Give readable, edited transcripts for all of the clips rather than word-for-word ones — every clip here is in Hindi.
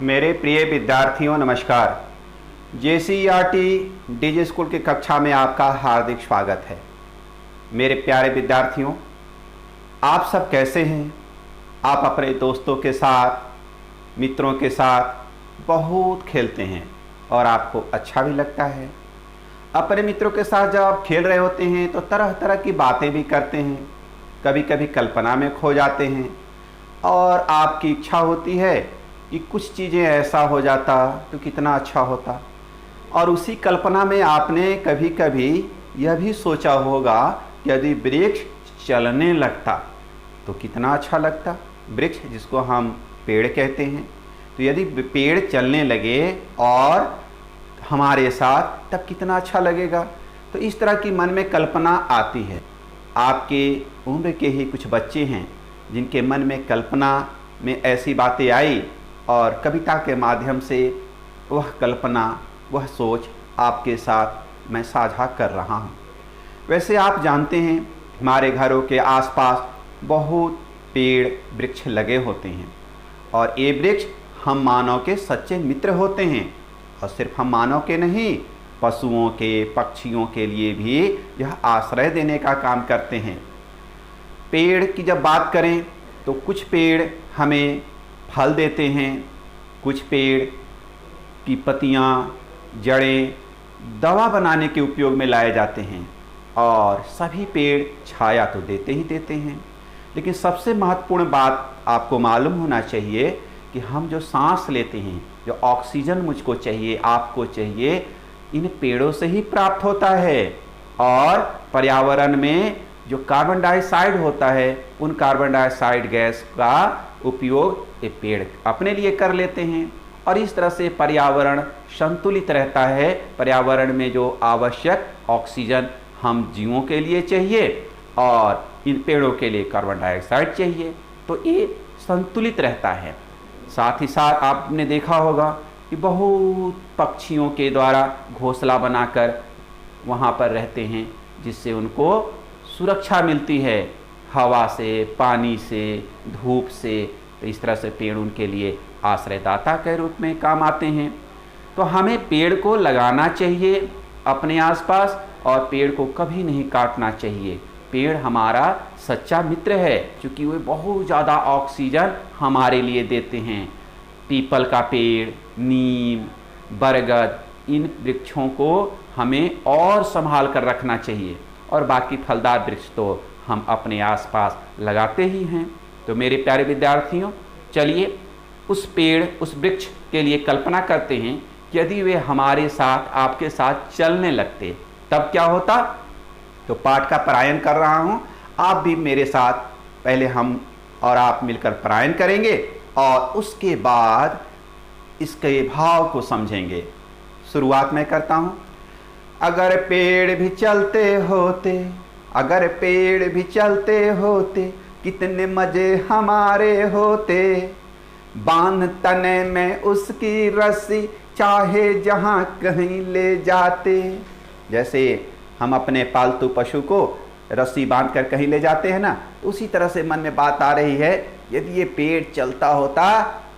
मेरे प्रिय विद्यार्थियों नमस्कार। JCERT डीजे स्कूल की कक्षा में आपका हार्दिक स्वागत है। मेरे प्यारे विद्यार्थियों, आप सब कैसे हैं? आप अपने दोस्तों के साथ, मित्रों के साथ बहुत खेलते हैं और आपको अच्छा भी लगता है। अपने मित्रों के साथ जब आप खेल रहे होते हैं तो तरह तरह की बातें भी करते हैं, कभी कभी कल्पना में खो जाते हैं और आपकी इच्छा होती है कि कुछ चीज़ें ऐसा हो जाता तो कितना अच्छा होता। और उसी कल्पना में आपने कभी कभी यह भी सोचा होगा कि यदि वृक्ष चलने लगता तो कितना अच्छा लगता। वृक्ष जिसको हम पेड़ कहते हैं, तो यदि पेड़ चलने लगे और हमारे साथ तब कितना अच्छा लगेगा। तो इस तरह की मन में कल्पना आती है। आपके उम्र के ही कुछ बच्चे हैं जिनके मन में कल्पना में ऐसी बातें आई और कविता के माध्यम से वह कल्पना, वह सोच आपके साथ मैं साझा कर रहा हूँ। वैसे आप जानते हैं हमारे घरों के आसपास बहुत पेड़ वृक्ष लगे होते हैं और ये वृक्ष हम मानव के सच्चे मित्र होते हैं। और सिर्फ हम मानव के नहीं, पशुओं के, पक्षियों के लिए भी यह आश्रय देने का काम करते हैं। पेड़ की जब बात करें तो कुछ पेड़ हमें फल देते हैं, कुछ पेड़ की पत्तियाँ, जड़ें दवा बनाने के उपयोग में लाए जाते हैं और सभी पेड़ छाया तो देते ही देते हैं। लेकिन सबसे महत्वपूर्ण बात आपको मालूम होना चाहिए कि हम जो सांस लेते हैं, जो ऑक्सीजन मुझको चाहिए, आपको चाहिए, इन पेड़ों से ही प्राप्त होता है। और पर्यावरण में जो कार्बन डाइऑक्साइड होता है, उन कार्बन डाइऑक्साइड गैस का उपयोग ये पेड़ अपने लिए कर लेते हैं और इस तरह से पर्यावरण संतुलित रहता है। पर्यावरण में जो आवश्यक ऑक्सीजन हम जीवों के लिए चाहिए और इन पेड़ों के लिए कार्बन डाइऑक्साइड चाहिए, तो ये संतुलित रहता है। साथ ही साथ आपने देखा होगा कि बहुत पक्षियों के द्वारा घोंसला बनाकर वहाँ पर रहते हैं, जिससे उनको सुरक्षा मिलती है हवा से, पानी से, धूप से। तो इस तरह से पेड़ उनके लिए आश्रयदाता के रूप में काम आते हैं। तो हमें पेड़ को लगाना चाहिए अपने आसपास और पेड़ को कभी नहीं काटना चाहिए। पेड़ हमारा सच्चा मित्र है, क्योंकि वे बहुत ज़्यादा ऑक्सीजन हमारे लिए देते हैं। पीपल का पेड़, नीम, बरगद, इन वृक्षों को हमें और संभाल कर रखना चाहिए और बाकी फलदार वृक्ष तो हम अपने आसपास लगाते ही हैं। तो मेरे प्यारे विद्यार्थियों, चलिए उस पेड़, उस वृक्ष के लिए कल्पना करते हैं कि यदि वे हमारे साथ, आपके साथ चलने लगते तब क्या होता। तो पाठ का पारायण कर रहा हूँ, आप भी मेरे साथ पहले हम और आप मिलकर पारायण करेंगे और उसके बाद इसके भाव को समझेंगे। शुरुआत मैं करता हूँ। अगर पेड़ भी चलते होते, अगर पेड़ भी चलते होते, कितने मजे हमारे होते। बांध तने में उसकी रस्सी, चाहे जहाँ कहीं ले जाते। जैसे हम अपने पालतू पशु को रस्सी बांध कर कहीं ले जाते हैं ना, तो उसी तरह से मन में बात आ रही है, यदि ये पेड़ चलता होता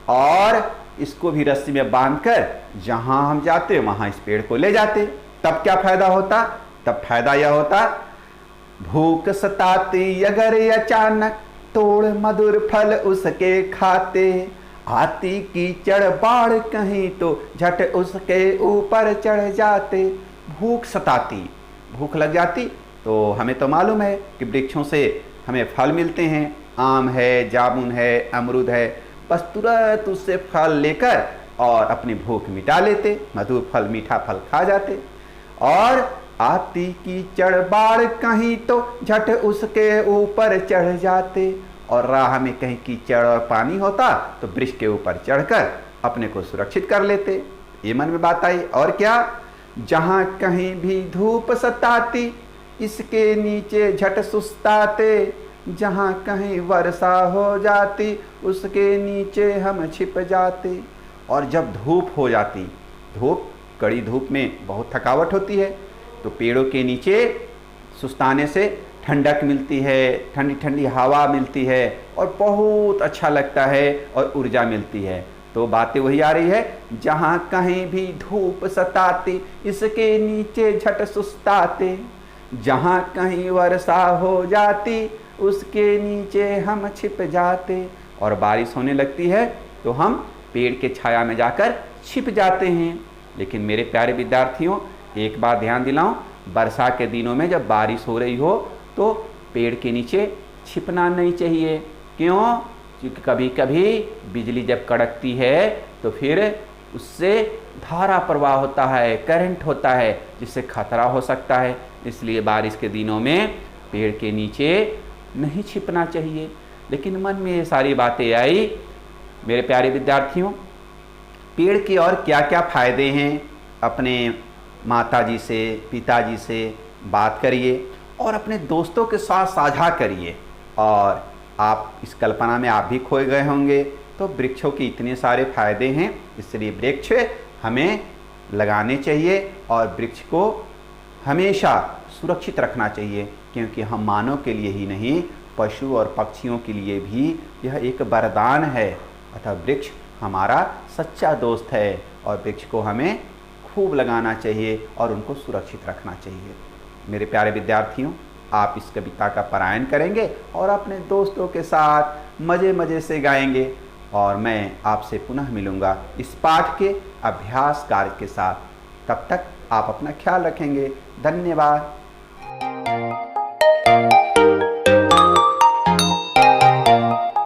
और इसको भी रस्सी में बांधकर जहाँ हम जाते वहाँ इस पेड़ को ले जाते, तब क्या फायदा होता। तब फायदा यह होता, भूख सताती अगर अचानक, तोड़ मधुर फल उसके खाते। आती कीचड़ बाढ़ कहीं तो झट उसके ऊपर चढ़ जाते। भूख सताती, भूख लग जाती तो हमें तो मालूम है कि वृक्षों से हमें फल मिलते हैं, आम है, जामुन है, अमरूद है। बस तुरंत उससे फल लेकर और अपनी भूख मिटा लेते, मधुर फल, मीठा फल खा जाते। और आती कीचड़ बाढ़ कहीं तो झट उसके ऊपर चढ़ जाते। और राह में कहीं कीचड़ और पानी होता तो वृक्ष के ऊपर चढ़कर अपने को सुरक्षित कर लेते। ये मन में बात आई। और क्या, जहाँ कहीं भी धूप सताती, इसके नीचे झट सुस्ताते। जहाँ कहीं वर्षा हो जाती, उसके नीचे हम छिप जाते। और जब धूप हो जाती, धूप, कड़ी धूप में बहुत थकावट होती है, तो पेड़ों के नीचे सुस्ताने से ठंडक मिलती है, ठंडी ठंडी हवा मिलती है और बहुत अच्छा लगता है और ऊर्जा मिलती है। तो बातें वही आ रही है, जहाँ कहीं भी धूप सताते इसके नीचे झट सुस्ताते, जहाँ कहीं वर्षा हो जाती उसके नीचे हम छिप जाते। और बारिश होने लगती है तो हम पेड़ के छाया में जाकर छिप जाते हैं। लेकिन मेरे प्यारे विद्यार्थियों, एक बात ध्यान दिलाऊं, वर्षा के दिनों में जब बारिश हो रही हो तो पेड़ के नीचे छिपना नहीं चाहिए। क्यों? क्योंकि कभी कभी बिजली जब कड़कती है तो फिर उससे धारा प्रवाह होता है, करंट होता है, जिससे खतरा हो सकता है। इसलिए बारिश के दिनों में पेड़ के नीचे नहीं छिपना चाहिए। लेकिन मन में ये सारी बातें आई, मेरे प्यारे विद्यार्थियों, पेड़ के और क्या क्या फ़ायदे हैं, अपने माताजी से, पिताजी से बात करिए और अपने दोस्तों के साथ साझा करिए। और आप इस कल्पना में आप भी खोए गए होंगे। तो वृक्षों के इतने सारे फायदे हैं, इसलिए वृक्ष हमें लगाने चाहिए और वृक्ष को हमेशा सुरक्षित रखना चाहिए, क्योंकि हम मानव के लिए ही नहीं, पशु और पक्षियों के लिए भी यह एक वरदान है। अतः वृक्ष हमारा सच्चा दोस्त है और वृक्ष को हमें खूब लगाना चाहिए और उनको सुरक्षित रखना चाहिए। मेरे प्यारे विद्यार्थियों, आप इस कविता का पारायण करेंगे और अपने दोस्तों के साथ मज़े मज़े से गाएंगे और मैं आपसे पुनः मिलूँगा इस पाठ के अभ्यास कार्य के साथ। तब तक आप अपना ख्याल रखेंगे। धन्यवाद।